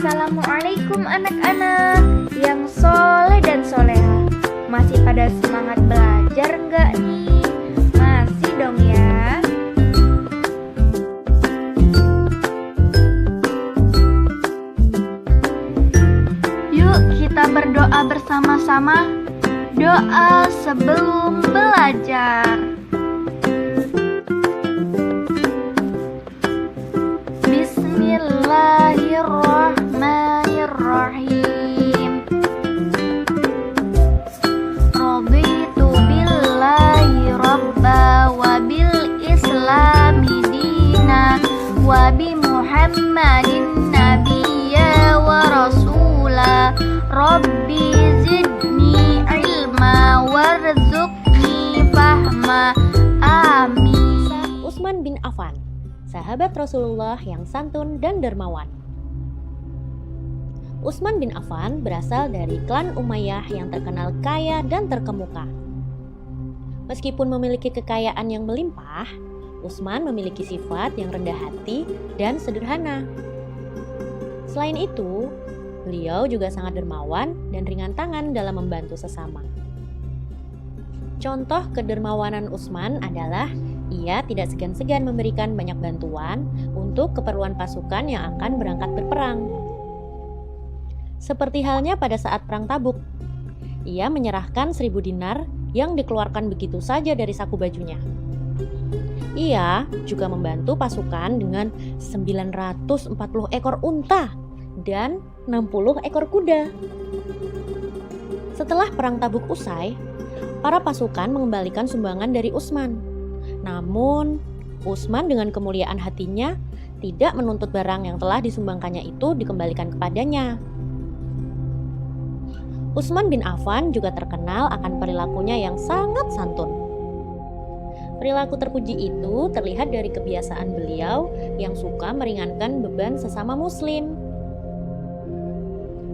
Assalamualaikum anak-anak yang soleh dan soleha. Masih pada semangat belajar nggak nih? Masih dong ya. Yuk kita berdoa bersama-sama. Doa sebelum belajar. Bismillahirrahmanirrahim. Raditu billahi rabba wa bil islami dina wa bi Muhammadin nabiyya wa rasula. Rabbi zidni ilma warzuqni fahma. Amin. Utsman bin Affan, sahabat Rasulullah yang santun dan dermawan. Utsman bin Affan berasal dari klan Umayyah yang terkenal kaya dan terkemuka. Meskipun memiliki kekayaan yang melimpah, Utsman memiliki sifat yang rendah hati dan sederhana. Selain itu, beliau juga sangat dermawan dan ringan tangan dalam membantu sesama. Contoh kedermawanan Utsman adalah ia tidak segan-segan memberikan banyak bantuan untuk keperluan pasukan yang akan berangkat berperang. Seperti halnya pada saat perang Tabuk, ia menyerahkan 1.000 dinar yang dikeluarkan begitu saja dari saku bajunya. Ia juga membantu pasukan dengan 940 ekor unta dan 60 ekor kuda. Setelah perang Tabuk usai, para pasukan mengembalikan sumbangan dari Utsman. Namun, Utsman dengan kemuliaan hatinya tidak menuntut barang yang telah disumbangkannya itu dikembalikan kepadanya. Utsman bin Affan juga terkenal akan perilakunya yang sangat santun. Perilaku terpuji itu terlihat dari kebiasaan beliau yang suka meringankan beban sesama muslim.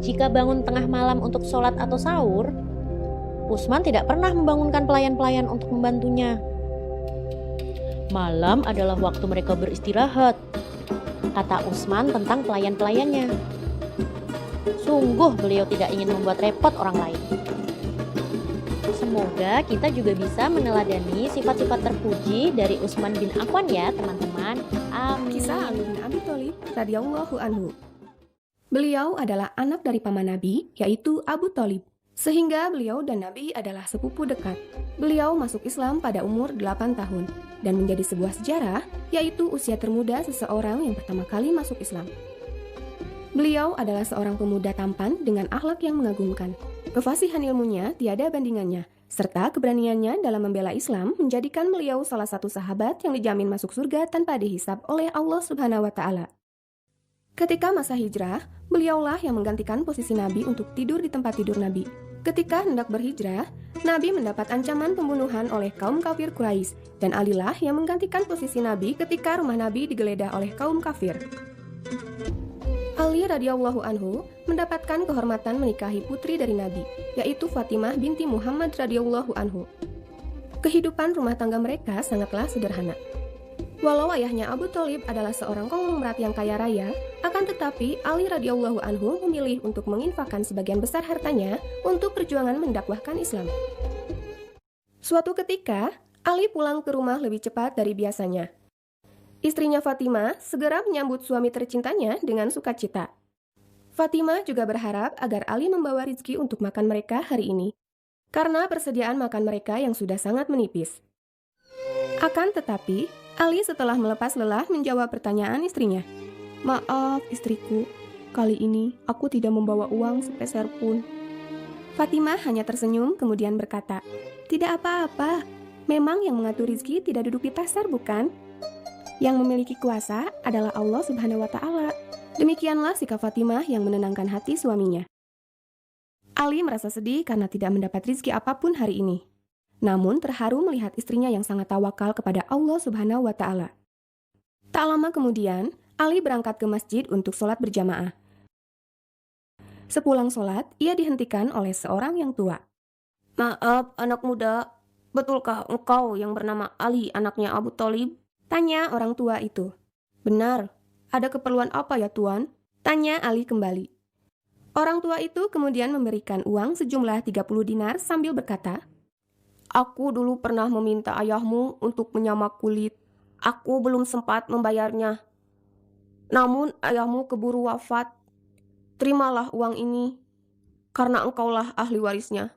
Jika bangun tengah malam untuk sholat atau sahur, Utsman tidak pernah membangunkan pelayan-pelayan untuk membantunya. Malam adalah waktu mereka beristirahat, kata Utsman tentang pelayan-pelayannya. Sungguh beliau tidak ingin membuat repot orang lain. Semoga kita juga bisa meneladani sifat-sifat terpuji dari Utsman bin Affan ya teman-teman. Amin. Kisah Ali bin Abi Thalib radhiyallahu anhu. Beliau adalah anak dari paman Nabi, yaitu Abu Thalib. Sehingga beliau dan Nabi adalah sepupu dekat. Beliau masuk Islam pada umur 8 tahun dan menjadi sebuah sejarah, yaitu usia termuda seseorang yang pertama kali masuk Islam. Beliau adalah seorang pemuda tampan dengan akhlak yang mengagumkan. Kefasihan ilmunya tiada bandingannya, serta keberaniannya dalam membela Islam menjadikan beliau salah satu sahabat yang dijamin masuk surga tanpa dihisab oleh Allah Subhanahu wa Ta'ala. Ketika masa hijrah, beliaulah yang menggantikan posisi Nabi untuk tidur di tempat tidur Nabi. Ketika hendak berhijrah, Nabi mendapat ancaman pembunuhan oleh kaum kafir Quraisy, dan Alilah yang menggantikan posisi Nabi ketika rumah Nabi digeledah oleh kaum kafir. Ali radhiyallahu anhu mendapatkan kehormatan menikahi putri dari Nabi, yaitu Fatimah binti Muhammad radhiyallahu anhu. Kehidupan rumah tangga mereka sangatlah sederhana. Walau ayahnya Abu Thalib adalah seorang konglomerat yang kaya raya, akan tetapi Ali radhiyallahu anhu memilih untuk menginfakkan sebagian besar hartanya untuk perjuangan mendakwahkan Islam. Suatu ketika, Ali pulang ke rumah lebih cepat dari biasanya. Istrinya Fatimah segera menyambut suami tercintanya dengan sukacita. Fatimah juga berharap agar Ali membawa rezeki untuk makan mereka hari ini, karena persediaan makan mereka yang sudah sangat menipis. Akan tetapi, Ali setelah melepas lelah menjawab pertanyaan istrinya. "Maaf istriku, kali ini aku tidak membawa uang sepeser pun." Fatimah hanya tersenyum kemudian berkata, "Tidak apa-apa, memang yang mengatur rezeki tidak duduk di pasar bukan? Yang memiliki kuasa adalah Allah Subhanahu wa Ta'ala." Demikianlah sikap Fatimah yang menenangkan hati suaminya. Ali merasa sedih karena tidak mendapat rezeki apapun hari ini. Namun terharu melihat istrinya yang sangat tawakal kepada Allah Subhanahu wa Ta'ala. Tak lama kemudian, Ali berangkat ke masjid untuk sholat berjamaah. Sepulang sholat, ia dihentikan oleh seorang yang tua. "Maaf, anak muda, betulkah engkau yang bernama Ali, anaknya Abu Thalib?" tanya orang tua itu. "Benar, ada keperluan apa ya Tuan?" Tanya Ali kembali. Orang tua itu kemudian memberikan uang sejumlah 30 dinar sambil berkata, "Aku dulu pernah meminta ayahmu untuk menyamak kulit. Aku belum sempat membayarnya. Namun ayahmu keburu wafat. Terimalah uang ini, karena engkaulah ahli warisnya."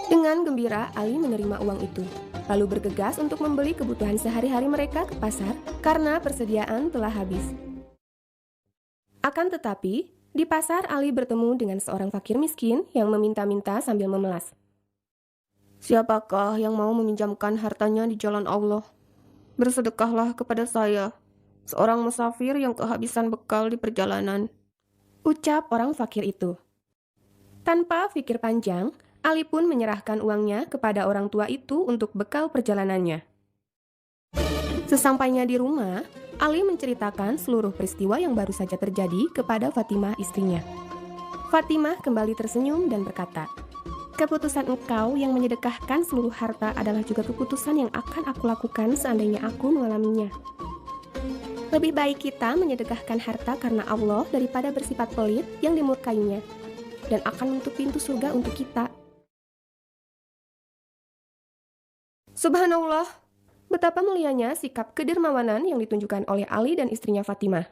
Dengan gembira, Ali menerima uang itu, lalu bergegas untuk membeli kebutuhan sehari-hari mereka ke pasar karena persediaan telah habis. Akan tetapi, di pasar Ali bertemu dengan seorang fakir miskin yang meminta-minta sambil memelas. "Siapakah yang mau meminjamkan hartanya di jalan Allah? Bersedekahlah kepada saya, seorang musafir yang kehabisan bekal di perjalanan," ucap orang fakir itu. Tanpa pikir panjang, Ali pun menyerahkan uangnya kepada orang tua itu untuk bekal perjalanannya. Sesampainya di rumah, Ali menceritakan seluruh peristiwa yang baru saja terjadi kepada Fatimah istrinya. Fatimah kembali tersenyum dan berkata, "Keputusan engkau yang menyedekahkan seluruh harta adalah juga keputusan yang akan aku lakukan seandainya aku mengalaminya. Lebih baik kita menyedekahkan harta karena Allah daripada bersifat pelit yang dimurkainya dan akan menutup pintu surga untuk kita." Subhanallah, betapa mulianya sikap kedermawanan yang ditunjukkan oleh Ali dan istrinya Fatimah.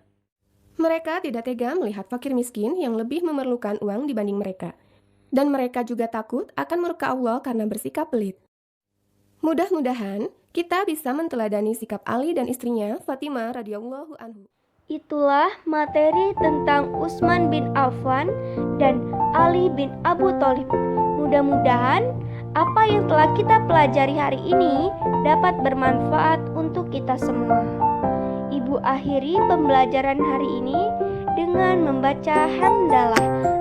Mereka tidak tega melihat fakir miskin yang lebih memerlukan uang dibanding mereka. Dan mereka juga takut akan murka Allah karena bersikap pelit. Mudah-mudahan kita bisa menteladani sikap Ali dan istrinya Fatimah radhiyallahu anhu. Itulah materi tentang Utsman bin Affan dan Ali bin Abu Thalib. Mudah-mudahan apa yang telah kita pelajari hari ini dapat bermanfaat untuk kita semua. Ibu akhiri pembelajaran hari ini dengan membaca hamdalah.